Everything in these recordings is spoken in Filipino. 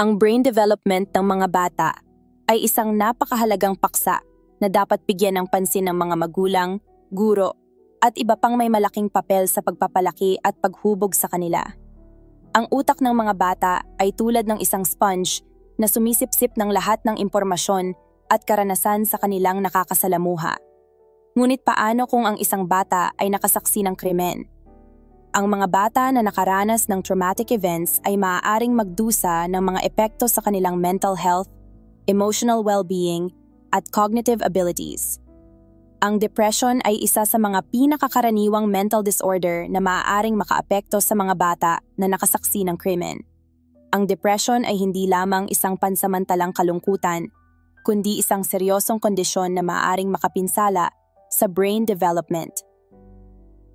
Ang brain development ng mga bata ay isang napakahalagang paksa na dapat bigyan ng pansin ng mga magulang, guro, at iba pang may malaking papel sa pagpapalaki at paghubog sa kanila. Ang utak ng mga bata ay tulad ng isang sponge na sumisipsip ng lahat ng impormasyon at karanasan sa kanilang nakakasalamuha. Ngunit paano kung ang isang bata ay nakasaksi ng krimen? Ang mga bata na nakaranas ng traumatic events ay maaaring magdusa ng mga epekto sa kanilang mental health, emotional well-being, at cognitive abilities. Ang depression ay isa sa mga pinakakaraniwang mental disorder na maaaring makaapekto sa mga bata na nakasaksi ng krimen. Ang depression ay hindi lamang isang pansamantalang kalungkutan, kundi isang seryosong kondisyon na maaaring makapinsala sa brain development.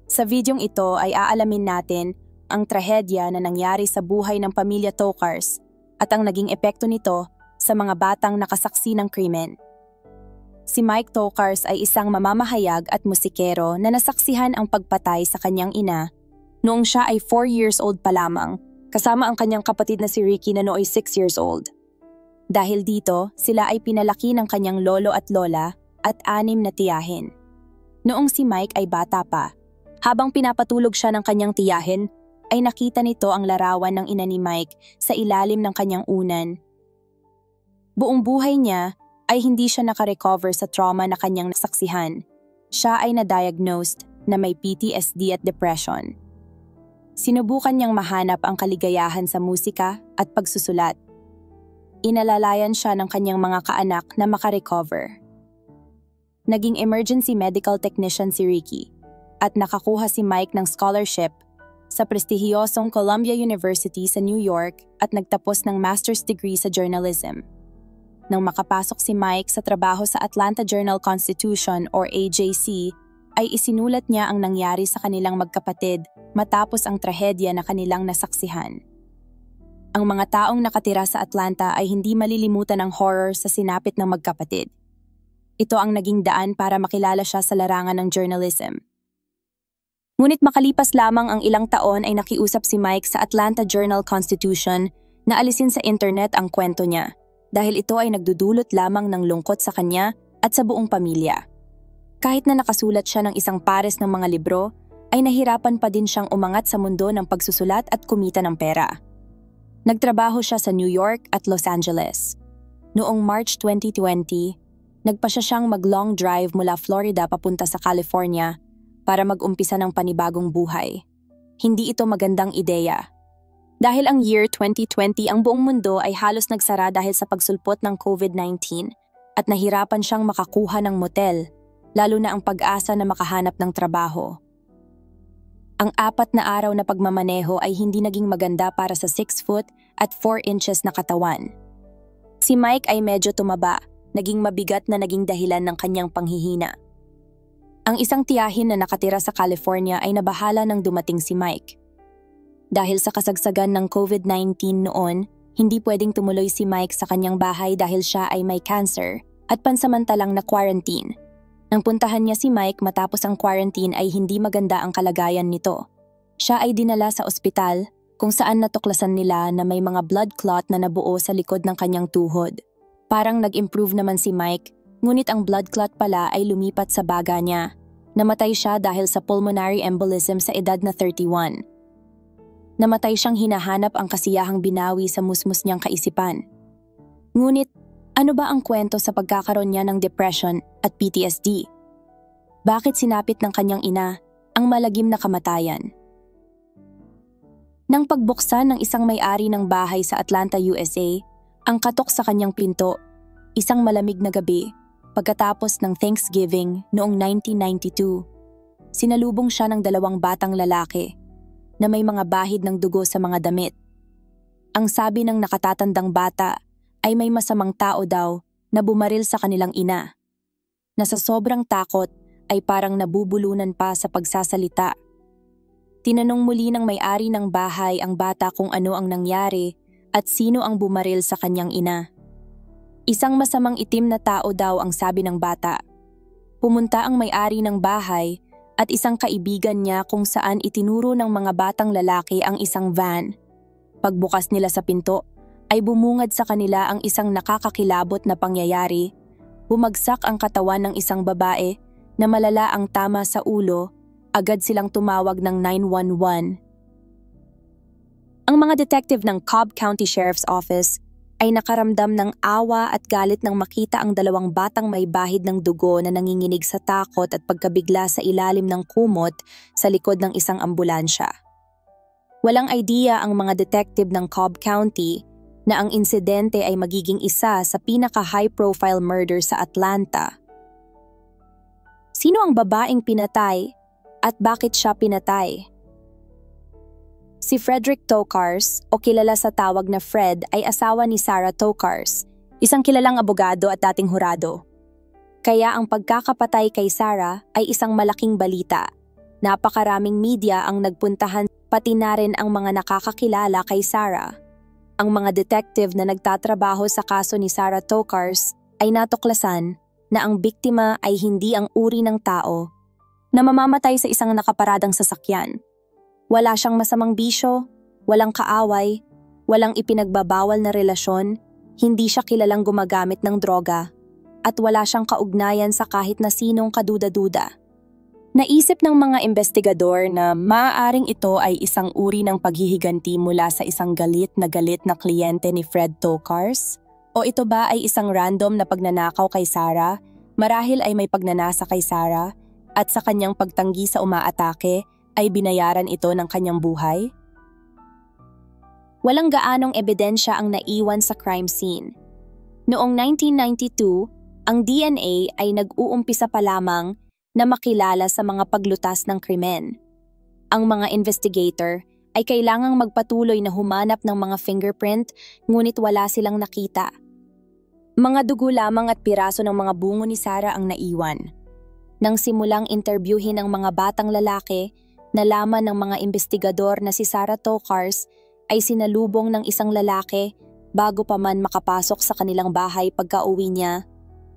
Sa videong ito ay aalamin natin ang trahedya na nangyari sa buhay ng pamilya Tokars at ang naging epekto nito sa mga batang nakasaksi ng krimen. Si Mike Tokars ay isang mamamahayag at musikero na nasaksihan ang pagpatay sa kanyang ina noong siya ay 4 years old pa lamang, kasama ang kanyang kapatid na si Ricky na nooy 6 years old. Dahil dito, sila ay pinalaki ng kanyang lolo at lola at 6 na tiyahin. Noong si Mike ay bata pa, habang pinapatulog siya ng kanyang tiyahin, ay nakita nito ang larawan ng ina ni Mike sa ilalim ng kanyang unan. Buong buhay niya ay hindi siya nakarecover sa trauma na kanyang nasaksihan. Siya ay na-diagnosed na may PTSD at depression. Sinubukan niyang mahanap ang kaligayahan sa musika at pagsusulat. Inalalayan siya ng kanyang mga kaanak na makarecover. Naging emergency medical technician si Ricky at nakakuha si Mike ng scholarship sa prestihiyosong Columbia University sa New York at nagtapos ng master's degree sa journalism. Nang makapasok si Mike sa trabaho sa Atlanta Journal-Constitution or AJC, ay isinulat niya ang nangyari sa kanilang magkapatid matapos ang trahedya na kanilang nasaksihan. Ang mga taong nakatira sa Atlanta ay hindi malilimutan ang horror sa sinapit ng magkapatid. Ito ang naging daan para makilala siya sa larangan ng journalism. Ngunit makalipas lamang ang ilang taon ay nakiusap si Mike sa Atlanta Journal-Constitution na alisin sa internet ang kwento niya dahil ito ay nagdudulot lamang ng lungkot sa kanya at sa buong pamilya. Kahit na nakasulat siya ng isang pares ng mga libro, ay nahirapan pa din siyang umangat sa mundo ng pagsusulat at kumita ng pera. Nagtrabaho siya sa New York at Los Angeles. Noong March 2020, nagpasya siyang mag-long drive mula Florida papunta sa California para mag-umpisa ng panibagong buhay. Hindi ito magandang ideya. Dahil ang year 2020 ang buong mundo ay halos nagsara dahil sa pagsulpot ng COVID-19 at nahirapan siyang makakuha ng motel, lalo na ang pag-asa na makahanap ng trabaho. Ang 4 na araw na pagmamaneho ay hindi naging maganda para sa 6 foot at 4 inches na katawan. Si Mike ay medyo tumaba, naging mabigat na naging dahilan ng kanyang panghihina. Ang isang tiyahin na nakatira sa California ay nabahala nang dumating si Mike. Dahil sa kasagsagan ng COVID-19 noon, hindi pwedeng tumuloy si Mike sa kanyang bahay dahil siya ay may cancer at pansamantalang na-quarantine. Nang puntahan niya si Mike matapos ang quarantine ay hindi maganda ang kalagayan nito. Siya ay dinala sa ospital kung saan natuklasan nila na may mga blood clot na nabuo sa likod ng kanyang tuhod. Parang nag-improve naman si Mike, ngunit ang blood clot pala ay lumipat sa baga niya. Namatay siya dahil sa pulmonary embolism sa edad na 31. Namatay siyang hinahanap ang kasiyahang binawi sa musmus niyang kaisipan. Ngunit, ano ba ang kwento sa pagkakaroon niya ng depression at PTSD? Bakit sinapit ng kanyang ina ang malagim na kamatayan? Nang pagbuksan ng isang may-ari ng bahay sa Atlanta, USA, ang katok sa kanyang pinto, isang malamig na gabi, pagkatapos ng Thanksgiving noong 1992, sinalubong siya ng 2 batang lalaki na may mga bahid ng dugo sa mga damit. Ang sabi ng nakatatandang bata ay may masamang tao daw na bumaril sa kanilang ina, na sa sobrang takot ay parang nabubulunan pa sa pagsasalita. Tinanong muli ng may-ari ng bahay ang bata kung ano ang nangyari at sino ang bumaril sa kanyang ina. Isang masamang itim na tao daw ang sabi ng bata. Pumunta ang may-ari ng bahay at isang kaibigan niya kung saan itinuro ng mga batang lalaki ang isang van. Pagbukas nila sa pinto, ay bumungad sa kanila ang isang nakakakilabot na pangyayari. Bumagsak ang katawan ng isang babae na malala ang tama sa ulo, agad silang tumawag ng 911. Ang mga detective ng Cobb County Sheriff's Office ay nakaramdam ng awa at galit nang makita ang dalawang batang may bahid ng dugo na nanginginig sa takot at pagkabigla sa ilalim ng kumot sa likod ng isang ambulansya. Walang idea ang mga detective ng Cobb County na ang insidente ay magiging isa sa pinaka-high-profile murder sa Atlanta. Sino ang babaeng pinatay at bakit siya pinatay? Si Frederick Tokars, o kilala sa tawag na Fred, ay asawa ni Sarah Tokars, isang kilalang abogado at dating hurado. Kaya ang pagkakapatay kay Sarah ay isang malaking balita. Napakaraming media ang nagpuntahan, pati na rin ang mga nakakakilala kay Sarah. Ang mga detective na nagtatrabaho sa kaso ni Sarah Tokars ay natuklasan na ang biktima ay hindi ang uri ng tao na mamamatay sa isang nakaparadang sasakyan. Wala siyang masamang bisyo, walang kaaway, walang ipinagbabawal na relasyon, hindi siya kilalang gumagamit ng droga, at wala siyang kaugnayan sa kahit na sinong kaduda-duda. Naisip ng mga investigador na maaaring ito ay isang uri ng paghihiganti mula sa isang galit na kliyente ni Fred Tokars? O ito ba ay isang random na pagnanakaw kay Sarah, marahil ay may pagnanasa kay Sarah, at sa kanyang pagtanggi sa umaatake, ay binayaran ito ng kanyang buhay? Walang gaanong ebidensya ang naiwan sa crime scene. Noong 1992, ang DNA ay nag-uumpisa pa lamang na makilala sa mga paglutas ng krimen. Ang mga investigator ay kailangang magpatuloy na humanap ng mga fingerprint, ngunit wala silang nakita. Mga dugo lamang at piraso ng mga bungo ni Sarah ang naiwan. Nang simulang interbyuhin ng mga batang lalaki, nalaman ng mga investigador na si Sarah Tokars ay sinalubong ng isang lalaki bago pa man makapasok sa kanilang bahay pagka-uwi niya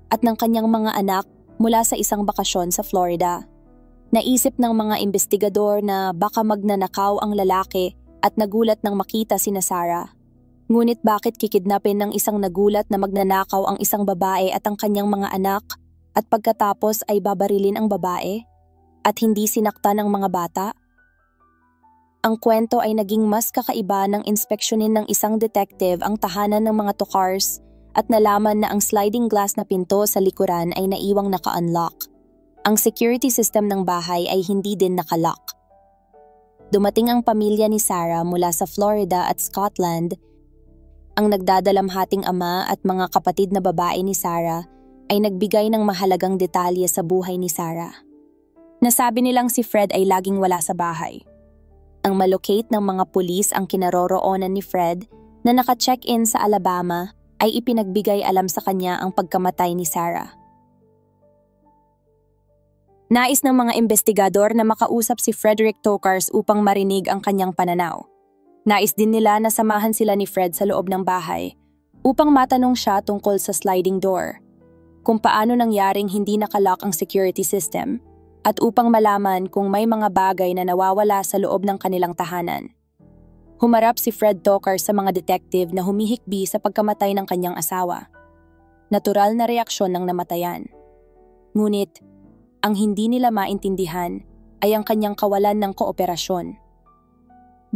at ng kanyang mga anak mula sa isang bakasyon sa Florida. Naisip ng mga investigador na baka magnanakaw ang lalaki at nagulat nang makita sina Sarah. Ngunit bakit kikidnapin ng isang nagulat na magnanakaw ang isang babae at ang kanyang mga anak at pagkatapos ay babarilin ang babae? At hindi sinakta ng mga bata? Ang kwento ay naging mas kakaiba nang inspeksyonin ng isang detective ang tahanan ng mga Tokars at nalaman na ang sliding glass na pinto sa likuran ay naiwang naka-unlock. Ang security system ng bahay ay hindi din nakalock. Dumating ang pamilya ni Sarah mula sa Florida at Scotland. Ang nagdadalamhating ama at mga kapatid na babae ni Sarah ay nagbigay ng mahalagang detalye sa buhay ni Sarah. Nasabi nilang si Fred ay laging wala sa bahay. Ang malocate ng mga pulis ang kinaroroonan ni Fred na naka-check-in sa Alabama ay ipinagbigay alam sa kanya ang pagkamatay ni Sarah. Nais ng mga investigador na makausap si Frederick Tokars upang marinig ang kanyang pananaw. Nais din nila na samahan sila ni Fred sa loob ng bahay upang matanong siya tungkol sa sliding door, kung paano nangyaring hindi nakalock ang security system, at upang malaman kung may mga bagay na nawawala sa loob ng kanilang tahanan. Humarap si Fred Tokars sa mga detective na humihikbi sa pagkamatay ng kanyang asawa. Natural na reaksyon ng namatayan. Ngunit, ang hindi nila maintindihan ay ang kanyang kawalan ng kooperasyon.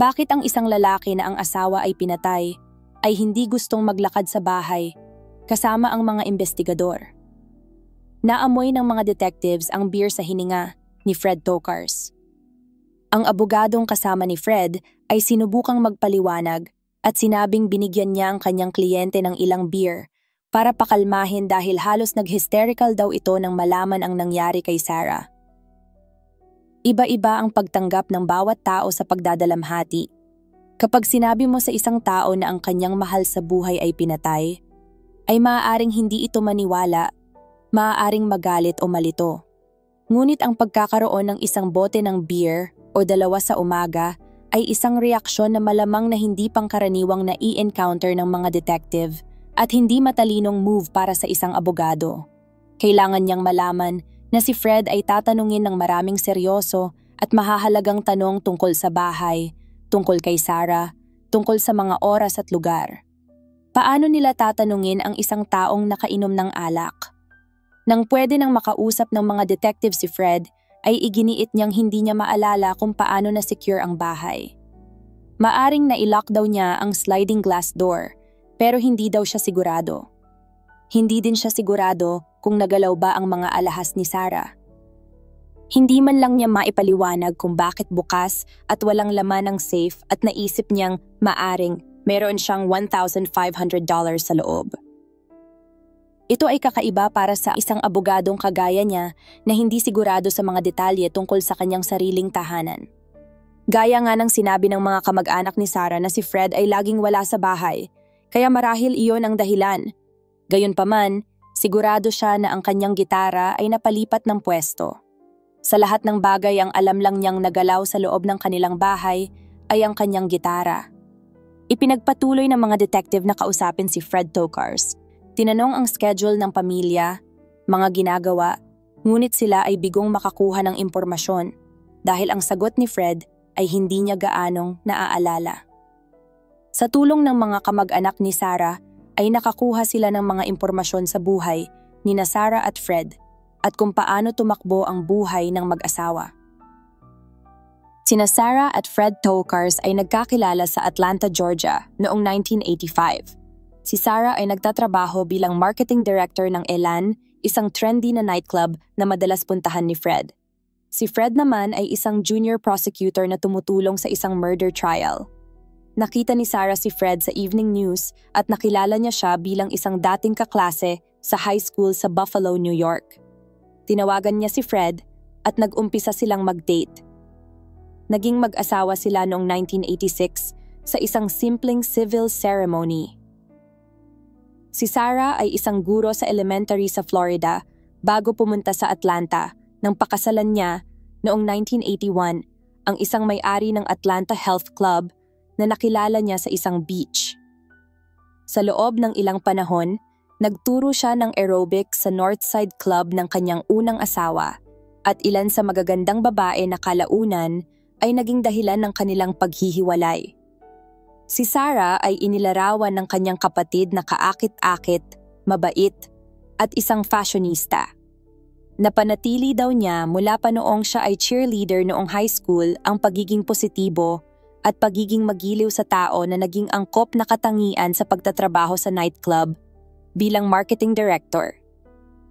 Bakit ang isang lalaki na ang asawa ay pinatay ay hindi gustong maglakad sa bahay kasama ang mga investigador? Naamoy ng mga detectives ang beer sa hininga ni Fred Tokars. Ang abogadong kasama ni Fred ay sinubukang magpaliwanag at sinabing binigyan niya ang kanyang kliyente ng ilang beer para pakalmahin dahil halos nag-hysterical daw ito nang malaman ang nangyari kay Sarah. Iba-iba ang pagtanggap ng bawat tao sa pagdadalamhati. Kapag sinabi mo sa isang tao na ang kanyang mahal sa buhay ay pinatay, ay maaaring hindi ito maniwala, maaaring magalit o malito. Ngunit ang pagkakaroon ng isang bote ng beer o dalawa sa umaga ay isang reaksyon na malamang na hindi pangkaraniwang na i-encounter ng mga detective at hindi matalinong move para sa isang abogado. Kailangan niyang malaman na si Fred ay tatanungin ng maraming seryoso at mahahalagang tanong tungkol sa bahay, tungkol kay Sarah, tungkol sa mga oras at lugar. Paano nila tatanungin ang isang taong nakainom ng alak? Nang pwede nang makausap ng mga detective si Fred, ay iginiit niyang hindi niya maalala kung paano na-secure ang bahay. Maaring na-lock daw niya ang sliding glass door, pero hindi daw siya sigurado. Hindi din siya sigurado kung nagalaw ba ang mga alahas ni Sarah. Hindi man lang niya maipaliwanag kung bakit bukas at walang laman ng safe at naisip niyang maaring meron siyang $1,500 sa loob. Ito ay kakaiba para sa isang abogadong kagaya niya na hindi sigurado sa mga detalye tungkol sa kanyang sariling tahanan. Gaya nga ng sinabi ng mga kamag-anak ni Sarah na si Fred ay laging wala sa bahay, kaya marahil iyon ang dahilan. Gayunpaman, sigurado siya na ang kanyang gitara ay napalipat ng pwesto. Sa lahat ng bagay ang alam lang niyang nagalaw sa loob ng kanilang bahay ay ang kanyang gitara. Ipinagpatuloy ng mga detective na kausapin si Fred Tokars. Tinanong ang schedule ng pamilya, mga ginagawa, ngunit sila ay bigong makakuha ng impormasyon dahil ang sagot ni Fred ay hindi niya gaanong naaalala. Sa tulong ng mga kamag-anak ni Sarah ay nakakuha sila ng mga impormasyon sa buhay ni Sarah at Fred at kung paano tumakbo ang buhay ng mag-asawa. Sina Sarah at Fred Tokars ay nagkakilala sa Atlanta, Georgia noong 1985. Si Sarah ay nagtatrabaho bilang marketing director ng Elan, isang trendy na nightclub na madalas puntahan ni Fred. Si Fred naman ay isang junior prosecutor na tumutulong sa isang murder trial. Nakita ni Sarah si Fred sa evening news at nakilala niya siya bilang isang dating kaklase sa high school sa Buffalo, New York. Tinawagan niya si Fred at nag-umpisa silang mag-date. Naging mag-asawa sila noong 1986 sa isang simpleng civil ceremony. Si Sarah ay isang guro sa elementary sa Florida bago pumunta sa Atlanta nang pakasalan niya noong 1981 ang isang may-ari ng Atlanta Health Club na nakilala niya sa isang beach. Sa loob ng ilang panahon, nagturo siya ng aerobics sa Northside Club ng kanyang unang asawa at ilan sa magagandang babae na kalaunan ay naging dahilan ng kanilang paghihiwalay. Si Sarah ay inilarawan ng kanyang kapatid na kaakit-akit, mabait, at isang fashionista. Napanatili daw niya mula pa noong siya ay cheerleader noong high school ang pagiging positibo at pagiging magiliw sa tao na naging angkop na katangian sa pagtatrabaho sa nightclub bilang marketing director.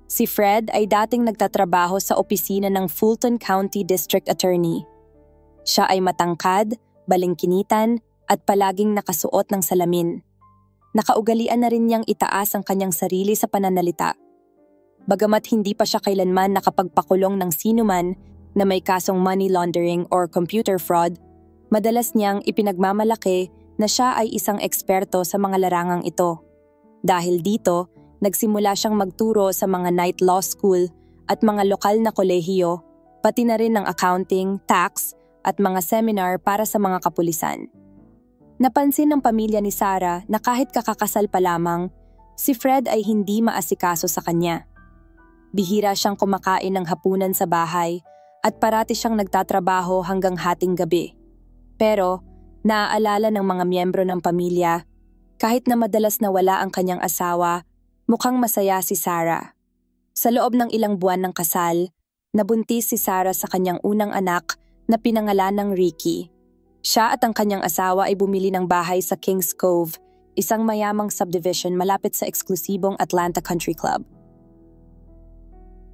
Si Fred ay dating nagtatrabaho sa opisina ng Fulton County District Attorney. Siya ay matangkad, balingkinitan, at palaging nakasuot ng salamin. Nakaugalian na rin niyang itaas ang kanyang sarili sa pananalita. Bagamat hindi pa siya kailanman nakapagpakulong ng sinuman na may kasong money laundering or computer fraud, madalas niyang ipinagmamalaki na siya ay isang eksperto sa mga larangang ito. Dahil dito, nagsimula siyang magturo sa mga night law school at mga lokal na kolehiyo, pati na rin ng accounting, tax, at mga seminar para sa mga kapulisan. Napansin ng pamilya ni Sarah na kahit kakakasal pa lamang, si Fred ay hindi maasikaso sa kanya. Bihira siyang kumakain ng hapunan sa bahay at parati siyang nagtatrabaho hanggang hating gabi. Pero, naaalala ng mga miyembro ng pamilya, kahit na madalas nawala ang kanyang asawa, mukhang masaya si Sarah. Sa loob ng ilang buwan ng kasal, nabuntis si Sarah sa kanyang unang anak na pinangalan ng Ricky. Siya at ang kanyang asawa ay bumili ng bahay sa Kings Cove, isang mayamang subdivision malapit sa eksklusibong Atlanta Country Club.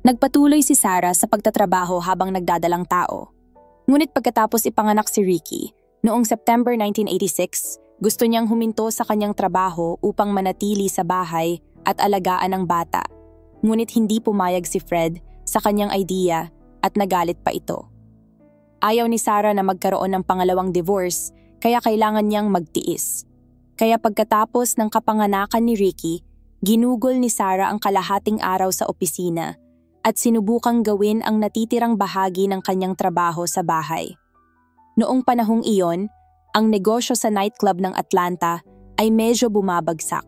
Nagpatuloy si Sarah sa pagtatrabaho habang nagdadalang tao. Ngunit pagkatapos ipanganak si Ricky, noong September 1986, gusto niyang huminto sa kanyang trabaho upang manatili sa bahay at alagaan ang bata. Ngunit hindi pumayag si Fred sa kanyang idea at nagalit pa ito. Ayaw ni Sarah na magkaroon ng pangalawang divorce, kaya kailangan niyang magtiis. Kaya pagkatapos ng kapanganakan ni Ricky, ginugol ni Sarah ang kalahating araw sa opisina at sinubukang gawin ang natitirang bahagi ng kanyang trabaho sa bahay. Noong panahong iyon, ang negosyo sa nightclub ng Atlanta ay medyo bumabagsak.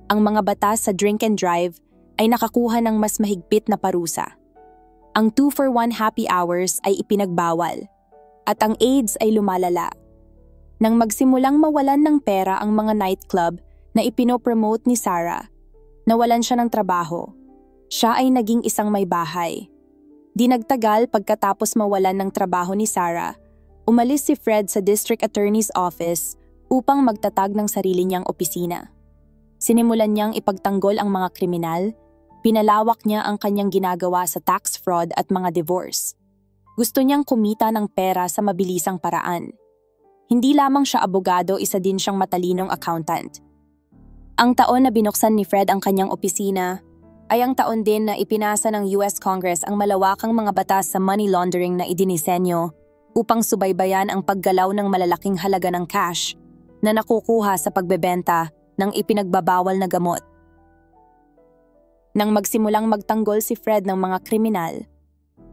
Ang mga batas sa drink and drive ay nakakuha ng mas mahigpit na parusa. Ang 2-for-1 happy hours ay ipinagbawal at ang AIDS ay lumalala. Nang magsimulang mawalan ng pera ang mga nightclub, na ipinopromote ni Sarah. Nawalan siya ng trabaho. Siya ay naging isang may bahay. Di nagtagal pagkatapos mawalan ng trabaho ni Sarah, umalis si Fred sa District Attorney's Office upang magtatag ng sarili niyang opisina. Sinimulan niyang ipagtanggol ang mga kriminal, pinalawak niya ang kanyang ginagawa sa tax fraud at mga divorce. Gusto niyang kumita ng pera sa mabilisang paraan. Hindi lamang siya abogado, isa din siyang matalinong accountant. Ang taon na binuksan ni Fred ang kanyang opisina ay ang taon din na ipinasa ng US Congress ang malawakang mga batas sa money laundering na idinisenyo upang subaybayan ang paggalaw ng malalaking halaga ng cash na nakukuha sa pagbebenta ng ipinagbabawal na gamot. Nang magsimulang magtanggol si Fred ng mga kriminal,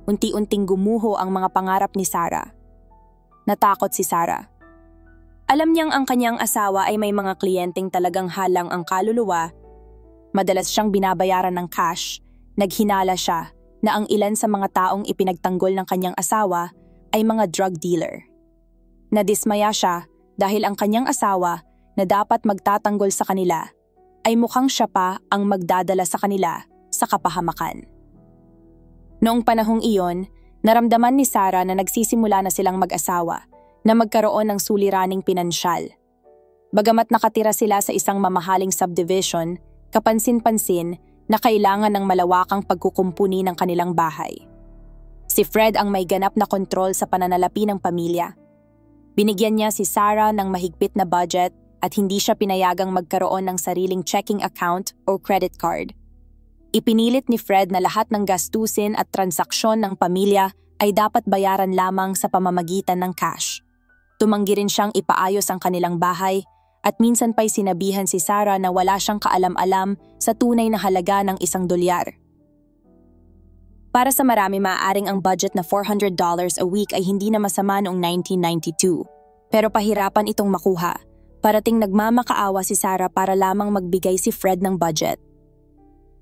unti-unting gumuho ang mga pangarap ni Sarah. Natakot si Sarah. Alam niyang ang kanyang asawa ay may mga kliyenteng talagang halang ang kaluluwa. Madalas siyang binabayaran ng cash. Naghinala siya na ang ilan sa mga taong ipinagtanggol ng kanyang asawa ay mga drug dealer. Nadismaya siya dahil ang kanyang asawa na dapat magtatanggol sa kanila ay mukhang siya pa ang magdadala sa kanila sa kapahamakan. Noong panahong iyon, naramdaman ni Sarah na nagsisimula na silang mag-asawa na magkaroon ng suliraning pinansyal. Bagamat nakatira sila sa isang mamahaling subdivision, kapansin-pansin na kailangan ng malawakang pagkukumpuni ng kanilang bahay. Si Fred ang may ganap na kontrol sa pananalapi ng pamilya. Binigyan niya si Sarah ng mahigpit na budget at hindi siya pinayagang magkaroon ng sariling checking account o credit card. Ipinilit ni Fred na lahat ng gastusin at transaksyon ng pamilya ay dapat bayaran lamang sa pamamagitan ng cash. Tumanggi rin siyang ipaayos ang kanilang bahay at minsan pa'y sinabihan si Sarah na wala siyang kaalam-alam sa tunay na halaga ng $1. Para sa marami, maaaring ang budget na $400 a week ay hindi na masama noong 1992. Pero pahirapan itong makuha. Parating nagmamakaawa si Sarah para lamang magbigay si Fred ng budget.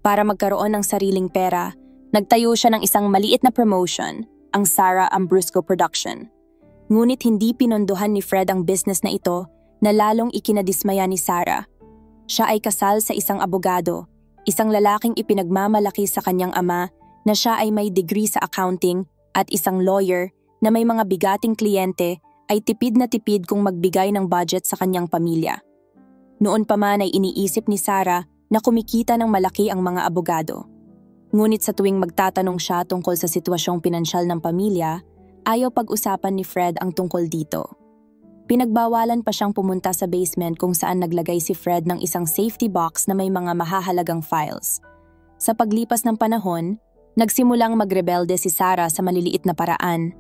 Para magkaroon ng sariling pera, nagtayo siya ng isang maliit na promotion, ang Sarah Ambrusco Production. Ngunit hindi pinondohan ni Fred ang business na ito na lalong ikinadismaya ni Sarah. Siya ay kasal sa isang abogado, isang lalaking ipinagmamalaki sa kanyang ama na siya ay may degree sa accounting at isang lawyer na may mga bigating kliyente ay tipid na tipid kung magbigay ng budget sa kanyang pamilya. Noon pa man ay iniisip ni Sarah na kumikita ng malaki ang mga abogado. Ngunit sa tuwing magtatanong siya tungkol sa sitwasyong pinansyal ng pamilya, ayaw pag-usapan ni Fred ang tungkol dito. Pinagbawalan pa siyang pumunta sa basement kung saan naglagay si Fred ng isang safety box na may mga mahahalagang files. Sa paglipas ng panahon, nagsimulang magrebelde si Sarah sa maliliit na paraan.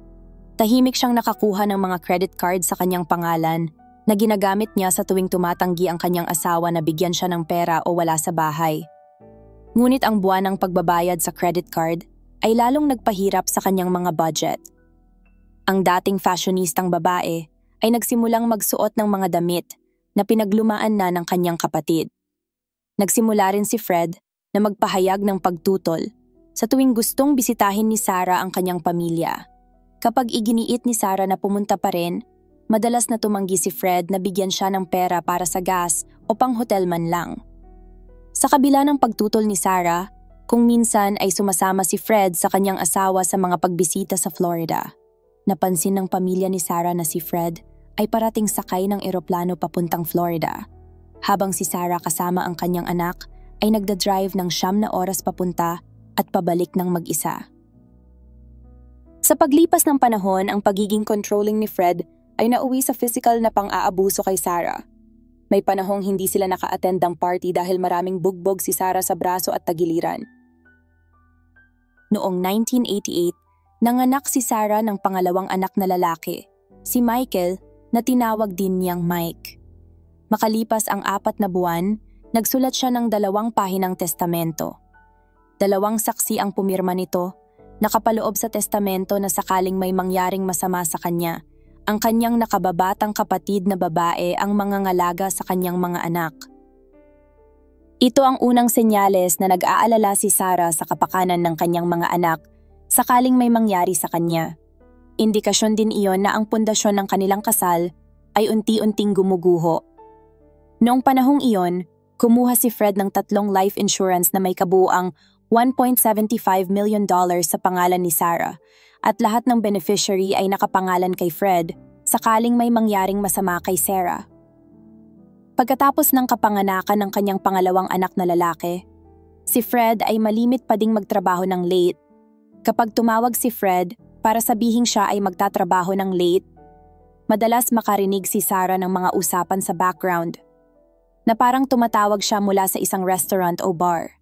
Tahimik siyang nakakuha ng mga credit card sa kanyang pangalan na ginagamit niya sa tuwing tumatanggi ang kanyang asawa na bigyan siya ng pera o wala sa bahay. Ngunit ang buwan ng pagbabayad sa credit card ay lalong nagpahirap sa kanyang mga budget. Ang dating fashionistang babae ay nagsimulang magsuot ng mga damit na pinaglumaan na ng kanyang kapatid. Nagsimula rin si Fred na magpahayag ng pagtutol sa tuwing gustong bisitahin ni Sarah ang kanyang pamilya. Kapag iginiit ni Sarah na pumunta pa rin, madalas na tumanggi si Fred na bigyan siya ng pera para sa gas o pang-hotel man lang. Sa kabila ng pagtutol ni Sarah, kung minsan ay sumasama si Fred sa kanyang asawa sa mga pagbisita sa Florida. Napansin ng pamilya ni Sarah na si Fred ay parating sakay ng eroplano papuntang Florida, habang si Sarah kasama ang kanyang anak ay nagdadrive ng 9 na oras papunta at pabalik ng mag-isa. Sa paglipas ng panahon, ang pagiging controlling ni Fred ay nauwi sa physical na pang-aabuso kay Sarah. May panahong hindi sila naka-attend ng party dahil maraming bugbog si Sarah sa braso at tagiliran. Noong 1988, nanganak si Sarah ng pangalawang anak na lalaki, si Michael, na tinawag din niyang Mike. Makalipas ang 4 na buwan, nagsulat siya ng 2 pahinang testamento. 2 saksi ang pumirma nito, nakapaloob sa testamento na sakaling may mangyaring masama sa kanya, ang kanyang nakababatang kapatid na babae ang mangangalaga sa kanyang mga anak. Ito ang unang senyales na nag-aalala si Sarah sa kapakanan ng kanyang mga anak sakaling may mangyari sa kanya. Indikasyon din iyon na ang pundasyon ng kanilang kasal ay unti-unting gumuguho. Noong panahong iyon, kumuha si Fred ng 3 life insurance na may kabuuang $1.75 million sa pangalan ni Sarah at lahat ng beneficiary ay nakapangalan kay Fred sakaling may mangyaring masama kay Sarah. Pagkatapos ng kapanganakan ng kanyang pangalawang anak na lalaki, si Fred ay malimit pa ding magtrabaho ng late. Kapag tumawag si Fred para sabihing siya ay magtatrabaho ng late, madalas makarinig si Sarah ng mga usapan sa background na parang tumatawag siya mula sa isang restaurant o bar.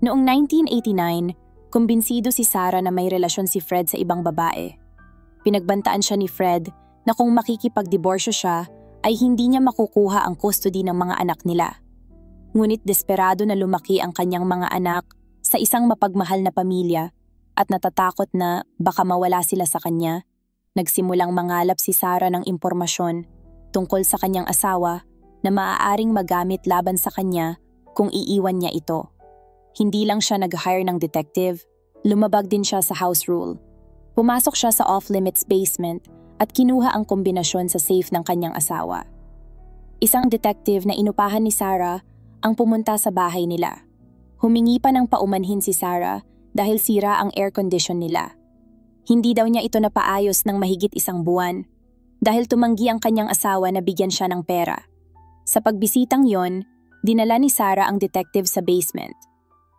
Noong 1989, kumbinsido si Sarah na may relasyon si Fred sa ibang babae. Pinagbantaan siya ni Fred na kung makikipagdiborsyo siya ay hindi niya makukuha ang custody ng mga anak nila. Ngunit desperado na lumaki ang kanyang mga anak sa isang mapagmahal na pamilya at natatakot na baka mawala sila sa kanya, nagsimulang mangalap si Sarah ng impormasyon tungkol sa kanyang asawa na maaaring magamit laban sa kanya kung iiwan niya ito. Hindi lang siya nag-hire ng detective, lumabag din siya sa house rule. Pumasok siya sa off-limits basement at kinuha ang kombinasyon sa safe ng kanyang asawa. Isang detective na inupahan ni Sarah ang pumunta sa bahay nila. Humingi pa ng paumanhin si Sarah dahil sira ang air condition nila. Hindi daw niya ito napaayos ng mahigit 1 buwan dahil tumanggi ang kanyang asawa na bigyan siya ng pera. Sa pagbisitang yon, dinala ni Sarah ang detective sa basement.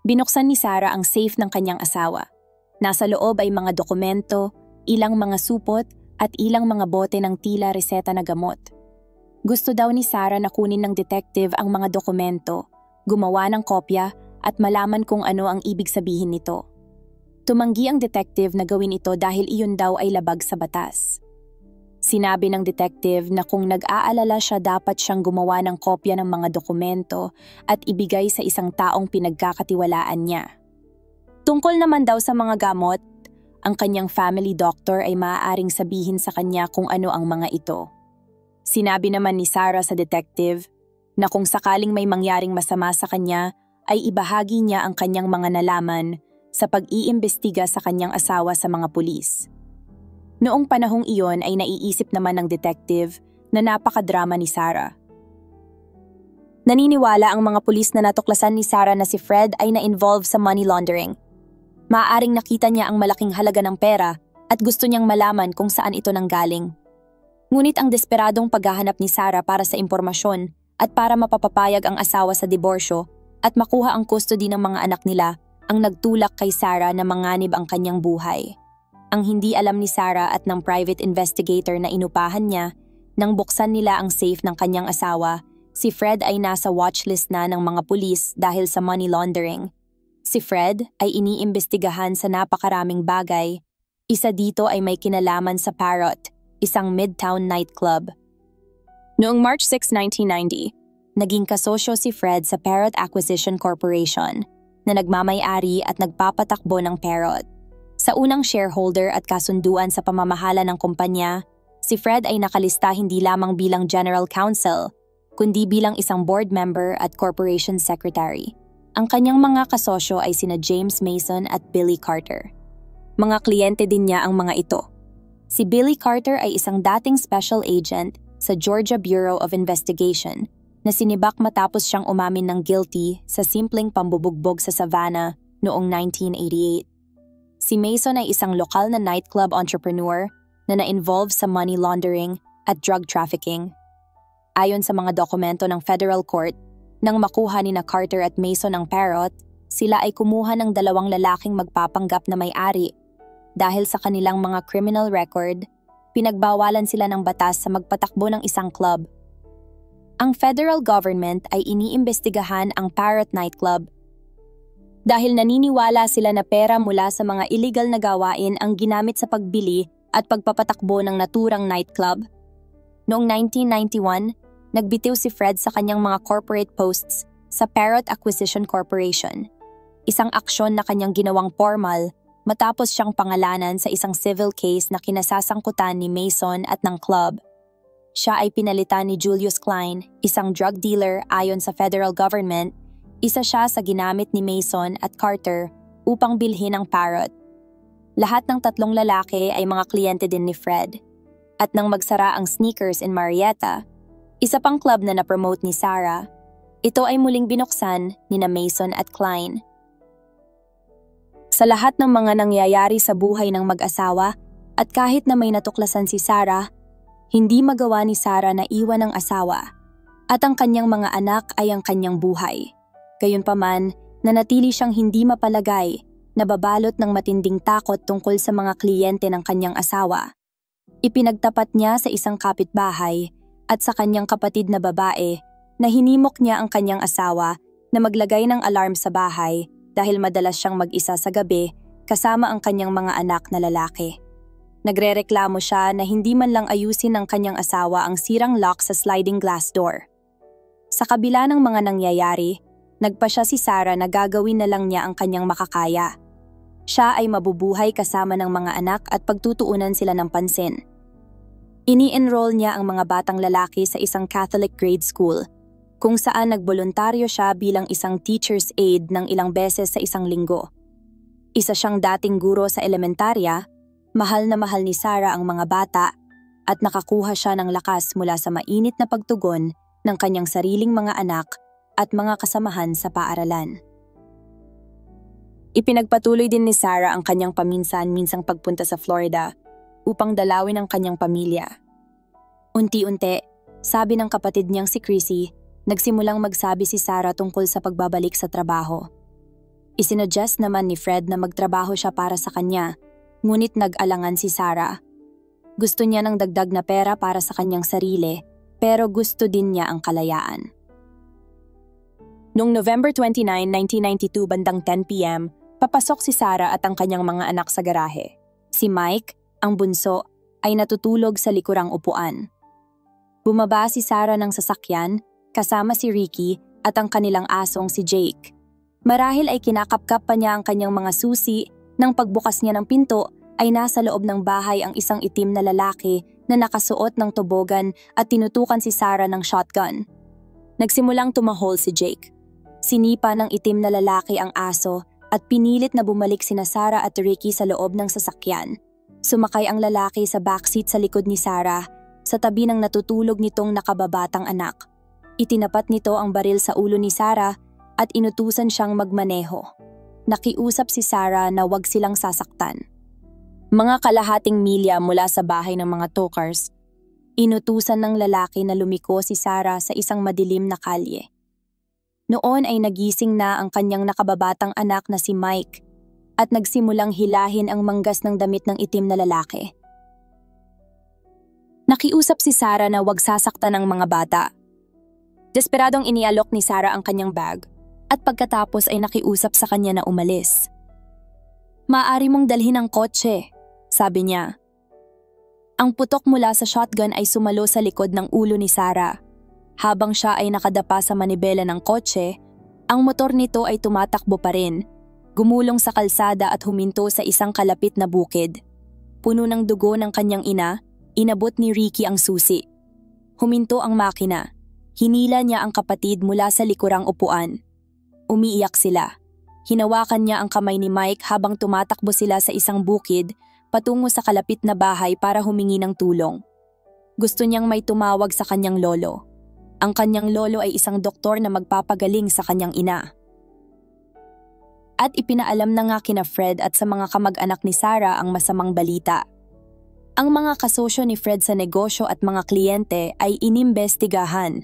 Binuksan ni Sarah ang safe ng kanyang asawa. Nasa loob ay mga dokumento, ilang mga supot, at ilang mga bote ng tila reseta na gamot. Gusto daw ni Sarah na kunin ng detective ang mga dokumento, gumawa ng kopya at malaman kung ano ang ibig sabihin nito. Tumanggi ang detective na gawin ito dahil iyon daw ay labag sa batas. Sinabi ng detective na kung nag-aalala siya dapat siyang gumawa ng kopya ng mga dokumento at ibigay sa isang taong pinagkakatiwalaan niya. Tungkol naman daw sa mga gamot, ang kanyang family doctor ay maaaring sabihin sa kanya kung ano ang mga ito. Sinabi naman ni Sarah sa detective na kung sakaling may mangyaring masama sa kanya, ay ibahagi niya ang kanyang mga nalaman sa pag-iimbestiga sa kanyang asawa sa mga pulis. Noong panahong iyon ay naiisip naman ng detective na napakadrama ni Sarah. Naniniwala ang mga pulis na natuklasan ni Sarah na si Fred ay na-involve sa money laundering. Maaaring nakita niya ang malaking halaga ng pera at gusto niyang malaman kung saan ito nanggaling. Ngunit ang desperadong paghahanap ni Sarah para sa impormasyon at para mapapapayag ang asawa sa diborsyo at makuha ang custody ng mga anak nila ang nagtulak kay Sarah na manganib ang kanyang buhay. Ang hindi alam ni Sarah at ng private investigator na inupahan niya, nang buksan nila ang safe ng kanyang asawa, si Fred ay nasa watchlist na ng mga pulis dahil sa money laundering. Si Fred ay iniimbestigahan sa napakaraming bagay. Isa dito ay may kinalaman sa Parrot, isang midtown nightclub. Noong March 6, 1990, naging kasosyo si Fred sa Parrot Acquisition Corporation na nagmamay-ari at nagpapatakbo ng Parrot. Sa unang shareholder at kasunduan sa pamamahala ng kumpanya, si Fred ay nakalista hindi lamang bilang General Counsel, kundi bilang isang board member at corporation secretary. Ang kanyang mga kasosyo ay sina James Mason at Billy Carter. Mga kliyente din niya ang mga ito. Si Billy Carter ay isang dating special agent sa Georgia Bureau of Investigation na sinibak matapos siyang umamin ng guilty sa simpleng pambubugbog sa Savannah noong 1988. Si Mason ay isang lokal na nightclub entrepreneur na na-involve sa money laundering at drug trafficking. Ayon sa mga dokumento ng federal court, nang makuha ni na Carter at Mason ang Parrot, sila ay kumuha ng 2 lalaking magpapanggap na may-ari. Dahil sa kanilang mga criminal record, pinagbawalan sila ng batas sa magpatakbo ng isang club. Ang federal government ay iniimbestigahan ang Parrot nightclub dahil naniniwala sila na pera mula sa mga illegal na gawain ang ginamit sa pagbili at pagpapatakbo ng naturang nightclub. Noong 1991, nagbitiw si Fred sa kanyang mga corporate posts sa Parrot Acquisition Corporation, isang aksyon na kanyang ginawang formal matapos siyang pangalanan sa isang civil case na kinasasangkutan ni Mason at ng club. Siya ay pinalitan ni Julius Klein, isang drug dealer ayon sa federal government. Isa siya sa ginamit ni Mason at Carter upang bilhin ang Parrot. Lahat ng 3 lalaki ay mga kliyente din ni Fred. At nang magsara ang Sneakers in Marietta, Isa pang club na na-promote ni Sarah, ito ay muling binuksan ni na Mason at Klein. Sa lahat ng mga nangyayari sa buhay ng mag-asawa at kahit na may natuklasan si Sarah, hindi magawa ni Sarah na iwan ang asawa at ang kanyang mga anak ay ang kanyang buhay. Gayunpaman, nanatili siyang hindi mapalagay, nababalot ng matinding takot tungkol sa mga kliyente ng kanyang asawa. Ipinagtapat niya sa isang kapitbahay at sa kanyang kapatid na babae na hinimok niya ang kanyang asawa na maglagay ng alarm sa bahay dahil madalas siyang mag-isa sa gabi kasama ang kanyang mga anak na lalaki. Nagrereklamo siya na hindi man lang ayusin ng kanyang asawa ang sirang lock sa sliding glass door. Sa kabila ng mga nangyayari, nagpasya si Sarah na gagawin na lang niya ang kanyang makakaya. Siya ay mabubuhay kasama ng mga anak at pagtutuunan sila ng pansin. Ini-enroll niya ang mga batang lalaki sa isang Catholic grade school, kung saan nagboluntaryo siya bilang isang teacher's aide ng ilang beses sa isang linggo. Isa siyang dating guro sa elementarya, mahal na mahal ni Sarah ang mga bata at nakakuha siya ng lakas mula sa mainit na pagtugon ng kanyang sariling mga anak at mga kasamahan sa paaralan. Ipinagpatuloy din ni Sarah ang kanyang paminsan-minsang pagpunta sa Florida upang dalawin ang kanyang pamilya. Unti-unti, sabi ng kapatid niyang si Chrissy, nagsimulang magsabi si Sarah tungkol sa pagbabalik sa trabaho. Isinuggest naman ni Fred na magtrabaho siya para sa kanya, ngunit nag-alangan si Sarah. Gusto niya ng dagdag na pera para sa kanyang sarili, pero gusto din niya ang kalayaan. Noong November 29, 1992 bandang 10 p.m., papasok si Sarah at ang kanyang mga anak sa garahe. Si Mike, ang bunso, ay natutulog sa likurang upuan. Bumaba si Sarah ng sasakyan, kasama si Ricky at ang kanilang asong si Jake. Marahil ay kinakapkap pa niya ang kanyang mga susi, nang pagbukas niya ng pinto ay nasa loob ng bahay ang isang itim na lalaki na nakasuot ng tobogan at tinutukan si Sarah ng shotgun. Nagsimulang tumahol si Jake. Sinipa ng itim na lalaki ang aso at pinilit na bumalik sina Sarah at Ricky sa loob ng sasakyan. Sumakay ang lalaki sa backseat sa likod ni Sarah, sa tabi ng natutulog nitong nakababatang anak. Itinapat nito ang baril sa ulo ni Sarah at inutusan siyang magmaneho. Nakiusap si Sarah na wag silang sasaktan. Mga kalahating milya mula sa bahay ng mga Tokars, inutusan ng lalaki na lumiko si Sarah sa isang madilim na kalye. Noon ay nagising na ang kanyang nakababatang anak na si Mike at nagsimulang hilahin ang manggas ng damit ng itim na lalaki. Nakiusap si Sarah na wag sasaktan ng mga bata. Desperadong inialok ni Sarah ang kanyang bag at pagkatapos ay nakiusap sa kanya na umalis. "Maaari mong dalhin ang kotse," sabi niya. Ang putok mula sa shotgun ay sumalo sa likod ng ulo ni Sarah. Habang siya ay nakadapa sa manibela ng kotse, ang motor nito ay tumatakbo pa rin, gumulong sa kalsada at huminto sa isang kalapit na bukid. Puno ng dugo ng kanyang ina, inabot ni Ricky ang susi. Huminto ang makina. Hinila niya ang kapatid mula sa likurang upuan. Umiiyak sila. Hinawakan niya ang kamay ni Mike habang tumatakbo sila sa isang bukid patungo sa kalapit na bahay para humingi ng tulong. Gusto niyang may tumawag sa kanyang lolo. Ang kanyang lolo ay isang doktor na magpapagaling sa kanyang ina. At ipinaalam na nga kina Fred at sa mga kamag-anak ni Sarah ang masamang balita. Ang mga kasosyo ni Fred sa negosyo at mga kliyente ay inimbestigahan.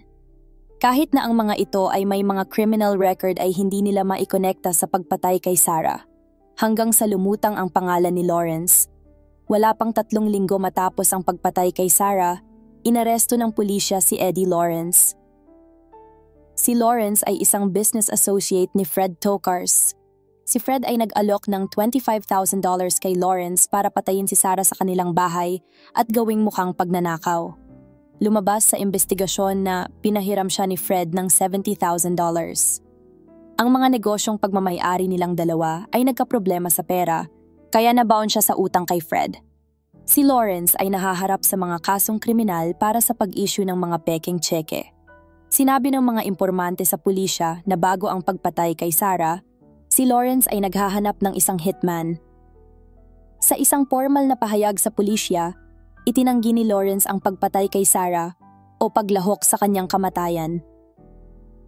Kahit na ang mga ito ay may mga criminal record ay hindi nila maikonekta sa pagpatay kay Sarah. Hanggang sa lumutang ang pangalan ni Lawrence. Wala pang 3 linggo matapos ang pagpatay kay Sarah, inaresto ng pulisya si Eddie Lawrence. Si Lawrence ay isang business associate ni Fred Tokars. Si Fred ay nag-alok ng $25,000 kay Lawrence para patayin si Sarah sa kanilang bahay at gawing mukhang pagnanakaw. Lumabas sa investigasyon na pinahiram siya ni Fred ng $70,000. Ang mga negosyong pagmamay-ari nilang dalawa ay nagkaproblema sa pera, kaya nabaon siya sa utang kay Fred. Si Lawrence ay nahaharap sa mga kasong kriminal para sa pag-issue ng mga peking tseke. Sinabi ng mga impormante sa pulisya na bago ang pagpatay kay Sarah, si Lawrence ay naghahanap ng isang hitman. Sa isang formal na pahayag sa pulisya, itinanggi ni Lawrence ang pagpatay kay Sarah, o paglahok sa kanyang kamatayan.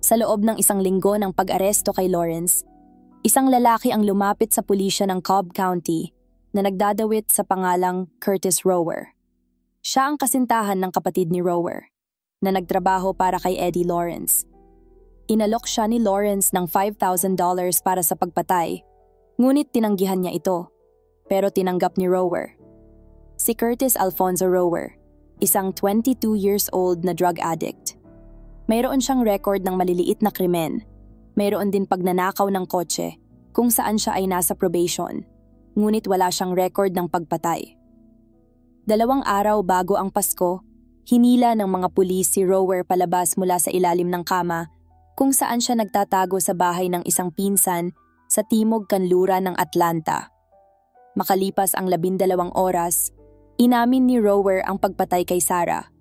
Sa loob ng isang linggo ng pag-aresto kay Lawrence, isang lalaki ang lumapit sa pulisya ng Cobb County na nagdadawit sa pangalang Curtis Rower. Siya ang kasintahan ng kapatid ni Rower, na nagtrabaho para kay Eddie Lawrence. Inalok siya ni Lawrence ng $5,000 para sa pagpatay, ngunit tinanggihan niya ito, pero tinanggap ni Rower. Si Curtis Alfonso Rower, isang 22 years old na drug addict. Mayroon siyang record ng maliliit na krimen. Mayroon din pagnanakaw ng kotse, kung saan siya ay nasa probation, ngunit wala siyang record ng pagpatay. 2 araw bago ang Pasko, hinila ng mga pulis si Rower palabas mula sa ilalim ng kama, kung saan siya nagtatago sa bahay ng isang pinsan sa timog kanluran ng Atlanta. Makalipas ang 12 oras, inamin ni Rower ang pagpatay kay Sarah.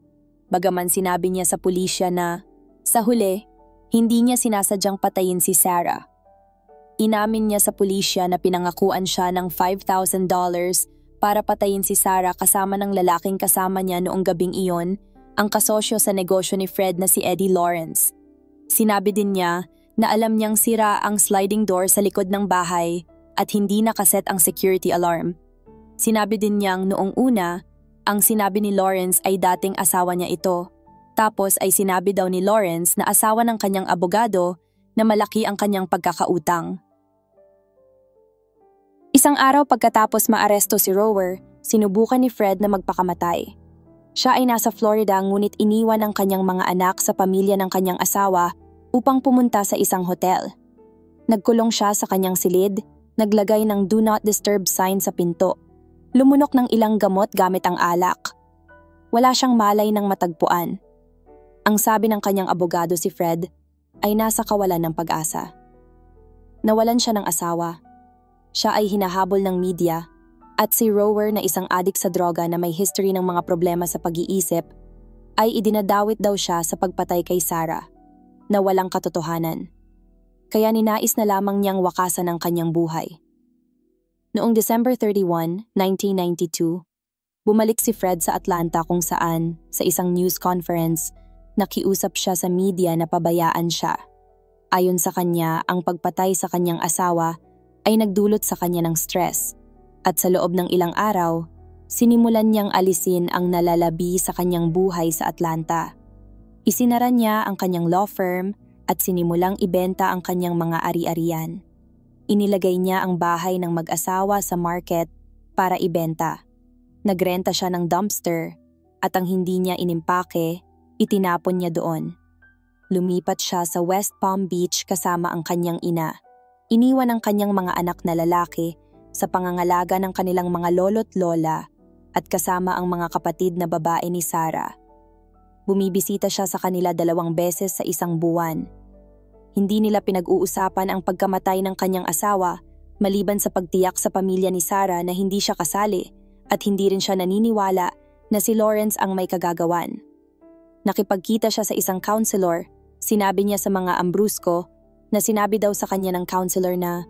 Bagaman sinabi niya sa pulisya na, sa huli, hindi niya sinasadyang patayin si Sarah. Inamin niya sa pulisya na pinangakuan siya ng $5,000 para patayin si Sarah kasama ng lalaking kasama niya noong gabing iyon, ang kasosyo sa negosyo ni Fred na si Eddie Lawrence. Sinabi din niya na alam niyang sira ang sliding door sa likod ng bahay at hindi nakaset ang security alarm. Sinabi din niyang noong una, ang sinabi ni Lawrence ay dating asawa niya ito. Tapos ay sinabi daw ni Lawrence na asawa ng kanyang abogado na malaki ang kanyang pagkakautang. Isang araw pagkatapos maaresto si Rower, sinubukan ni Fred na magpakamatay. Siya ay nasa Florida ngunit iniwan ang kanyang mga anak sa pamilya ng kanyang asawa upang pumunta sa isang hotel. Nagkulong siya sa kanyang silid, naglagay ng "Do Not Disturb" sign sa pinto. Lumunok ng ilang gamot gamit ang alak. Wala siyang malay ng matagpuan. Ang sabi ng kanyang abogado si Fred ay nasa kawalan ng pag-asa. Nawalan siya ng asawa. Siya ay hinahabol ng media at si Rower na isang adik sa droga na may history ng mga problema sa pag-iisip ay idinadawit daw siya sa pagpatay kay Sarah na walang katotohanan. Kaya ninais na lamang niyang wakasan ang kanyang buhay. Noong December 31, 1992, bumalik si Fred sa Atlanta kung saan, sa isang news conference, nakiusap siya sa media na pabayaan siya. Ayon sa kanya, ang pagpatay sa kanyang asawa ay nagdulot sa kanya ng stress at sa loob ng ilang araw, sinimulan niyang alisin ang nalalabi sa kanyang buhay sa Atlanta. Isinara niya ang kanyang law firm at sinimulang ibenta ang kanyang mga ari-arian. Inilagay niya ang bahay ng mag-asawa sa market para ibenta. Nagrenta siya ng dumpster at ang hindi niya inimpake, itinapon niya doon. Lumipat siya sa West Palm Beach kasama ang kanyang ina. Iniwan ang kanyang mga anak na lalaki sa pangangalaga ng kanilang mga lolo't lola at kasama ang mga kapatid na babae ni Sarah. Bumibisita siya sa kanila 2 beses sa isang buwan. Hindi nila pinag-uusapan ang pagkamatay ng kanyang asawa maliban sa pagtiyak sa pamilya ni Sarah na hindi siya kasali at hindi rin siya naniniwala na si Lawrence ang may kagagawan. Nakipagkita siya sa isang counselor, sinabi niya sa mga ambrusko na sinabi daw sa kanya ng counselor na,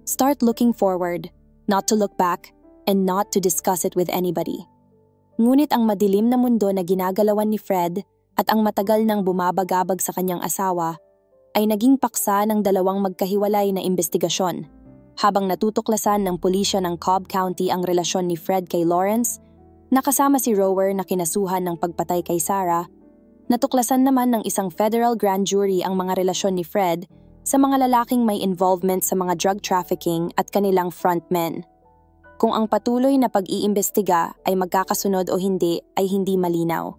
"Start looking forward, not to look back, and not to discuss it with anybody." Ngunit ang madilim na mundo na ginagalawan ni Fred at ang matagal nang bumabagabag sa kanyang asawa ay naging paksa ng 2 magkahiwalay na investigasyon. Habang natutuklasan ng pulisya ng Cobb County ang relasyon ni Fred kay Lawrence, nakasama si Rower na kinasuhan ng pagpatay kay Sarah, natuklasan naman ng isang federal grand jury ang mga relasyon ni Fred sa mga lalaking may involvement sa mga drug trafficking at kanilang frontmen. Kung ang patuloy na pag-iimbestiga ay magkakasunod o hindi ay hindi malinaw.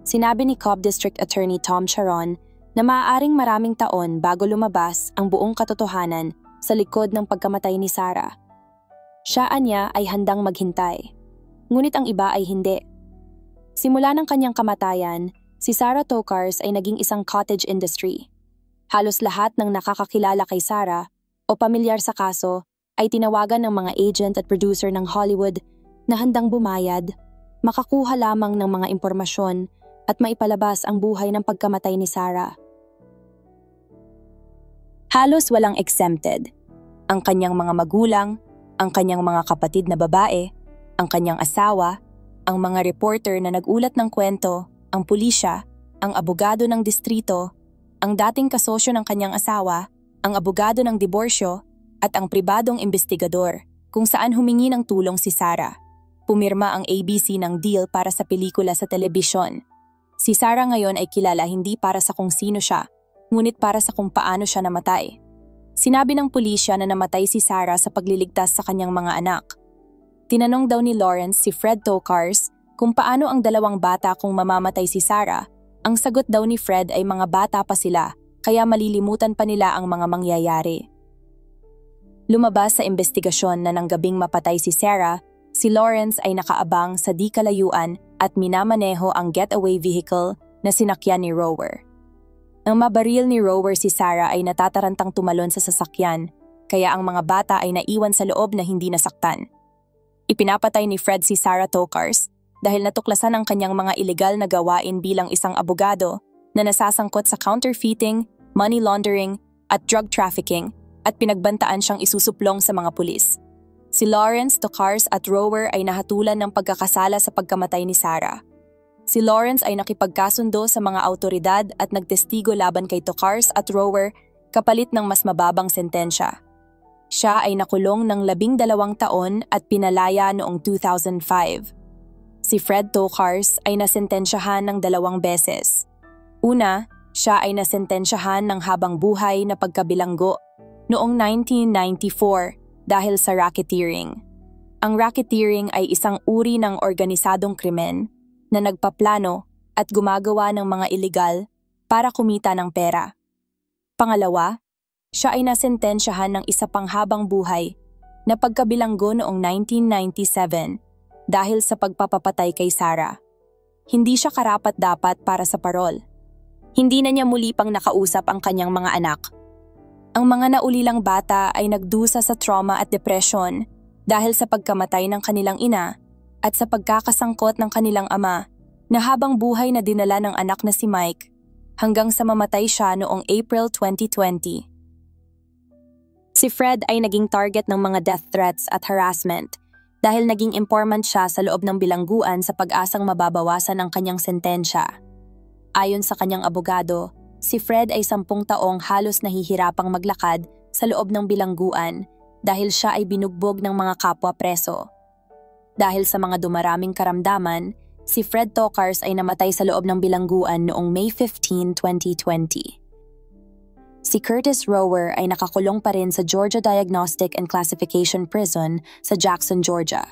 Sinabi ni Cobb District Attorney Tom Charon na maaaring maraming taon bago lumabas ang buong katotohanan sa likod ng pagkamatay ni Sarah. Siya niya ay handang maghintay, ngunit ang iba ay hindi. Simula ng kanyang kamatayan, si Sarah Tokars ay naging isang cottage industry. Halos lahat ng nakakakilala kay Sarah o pamilyar sa kaso ay tinawagan ng mga agent at producer ng Hollywood na handang bumayad, makakuha lamang ng mga impormasyon at maipalabas ang buhay ng pagkamatay ni Sarah. Halos walang exempted. Ang kanyang mga magulang, ang kanyang mga kapatid na babae, ang kanyang asawa, ang mga reporter na nagulat ng kwento, ang pulisya, ang abogado ng distrito, ang dating kasosyo ng kanyang asawa, ang abogado ng diborsyo, at ang pribadong investigador kung saan humingi ng tulong si Sarah. Pumirma ang ABC ng deal para sa pelikula sa telebisyon. Si Sarah ngayon ay kilala hindi para sa kung sino siya, ngunit para sa kung paano siya namatay. Sinabi ng pulisya na namatay si Sarah sa pagliligtas sa kanyang mga anak. Tinanong daw ni Lawrence si Fred Tokars kung paano ang dalawang bata kung mamamatay si Sarah. Ang sagot daw ni Fred ay mga bata pa sila, kaya malilimutan pa nila ang mga mangyayari. Lumabas sa investigasyon na nang gabing mapatay si Sarah, si Lawrence ay nakaabang sa di kalayuan at minamaneho ang getaway vehicle na sinakyan ni Rower. Nang mabaril ni Rower si Sarah ay natatarantang tumalon sa sasakyan, kaya ang mga bata ay naiwan sa loob na hindi nasaktan. Ipinapatay ni Fred si Sarah Tokars dahil natuklasan ang kanyang mga ilegal na gawain bilang isang abogado na nasasangkot sa counterfeiting, money laundering at drug trafficking at pinagbantaan siyang isusuplong sa mga pulis. Si Lawrence, Tokars at Rower ay nahatulan ng pagkakasala sa pagkamatay ni Sarah. Si Lawrence ay nakipagkasundo sa mga autoridad at nagtestigo laban kay Tokars at Rower kapalit ng mas mababang sentensya. Siya ay nakulong ng 12 taon at pinalaya noong 2005. Si Fred Tokars ay nasentensyahan ng 2 beses. Una, siya ay nasentensyahan ng habang buhay na pagkabilanggo noong 1994 dahil sa racketeering. Ang racketeering ay isang uri ng organisadong krimen na nagpaplano at gumagawa ng mga iligal para kumita ng pera. Pangalawa, siya ay nasentensyahan ng isa pang habang buhay na pagkabilanggo noong 1997 dahil sa pagpapapatay kay Sarah. Hindi siya karapat-dapat para sa parol. Hindi na niya muli pang nakausap ang kanyang mga anak. Ang mga naulilang bata ay nagdusa sa trauma at depresyon dahil sa pagkamatay ng kanilang ina at sa pagkakasangkot ng kanilang ama na habang buhay na dinala ng anak na si Mike hanggang sa mamatay siya noong April 2020. Si Fred ay naging target ng mga death threats at harassment dahil naging informant siya sa loob ng bilangguan sa pag-asang mababawasan ang kanyang sentensya. Ayon sa kanyang abogado, si Fred ay 10 taong halos nahihirapang maglakad sa loob ng bilangguan dahil siya ay binugbog ng mga kapwa preso. Dahil sa mga dumaraming karamdaman, si Fred Tokars ay namatay sa loob ng bilangguan noong May 15, 2020. Si Curtis Rower ay nakakulong pa rin sa Georgia Diagnostic and Classification Prison sa Jackson, Georgia.